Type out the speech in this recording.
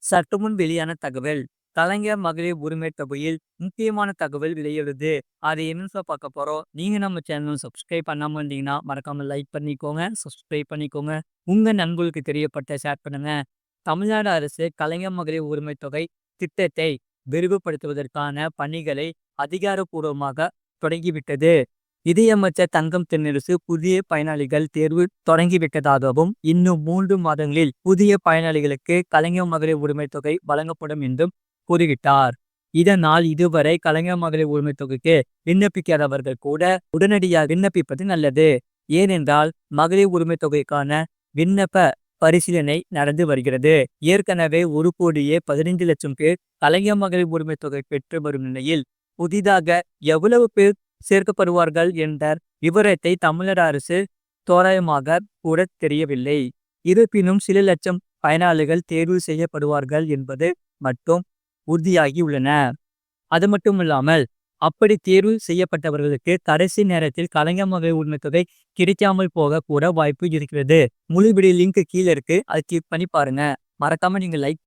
சற்றுமுன் வெளியான தகவல். கலைஞர் மகளிர் உரிமை தொகையில் முக்கியமான தகவல் வெளியிடுது. அது என்னன்னு பார்க்க போறோம். நீங்க நம்ம சேனல் சப்ஸ்கிரைப் பண்ணாம இருந்தீங்கன்னா மறக்காம லைக் பண்ணிக்கோங்க, சப்ஸ்கிரைப் பண்ணிக்கோங்க. உங்க நண்பர்களுக்கு தெரியப்பட்ட ஷேர் பண்ணுங்க. தமிழ்நாடு அரசு கலைஞர் மகளிர் உரிமை தொகை திட்டத்தை விரிவுபடுத்துவதற்கான பணிகளை அதிகாரப்பூர்வமாக தொடங்கிவிட்டது. நிதியமைச்சர் தங்கம் தென்னரசு புதிய பயனாளிகள் தேர்வு தொடங்கிவிட்டதாகவும், இன்னும் 3 மாதங்களில் புதிய பயனாளிகளுக்கு கலைஞர் மகளிர் உரிமை தொகை வழங்கப்படும் என்றும் கூறிவிட்டார். இதனால் இதுவரை கலைஞர் மகளிர் உரிமை தொகைக்கு விண்ணப்பிக்காதவர்கள் கூட உடனடியாக விண்ணப்பிப்பது நல்லது. ஏனென்றால் மகளிர் உரிமை தொகைக்கான விண்ணப்ப பரிசீலனை நடந்து வருகிறது. ஏற்கனவே 1,15,00,000 பேர் கலைஞர் மகளிர் உரிமை தொகை பெற்று வரும் நிலையில் புதிதாக எவ்வளவு பேர் சேர்க்கப்படுவார்கள் என்ற விவரத்தை தமிழக அரசு தோராயமாக கூட தெரியவில்லை. இருப்பினும் சில லட்சம் பயனாளிகள் தேர்வு செய்யப்படுவார்கள் என்பது மட்டும் உறுதியாகி உள்ளன. அது மட்டுமில்லாமல் அப்படி தேர்வு செய்யப்பட்டவர்களுக்கு கடைசி நேரத்தில் கலைஞர் மகளிர் உரிமை தொகை கிடைக்காமல் போக கூட வாய்ப்பு இருக்கிறது. முழு வீடியோ லிங்க் கீழே இருக்கு. அதை கிளிக் பண்ணி பாருங்க. மறக்காம நீங்க லைக்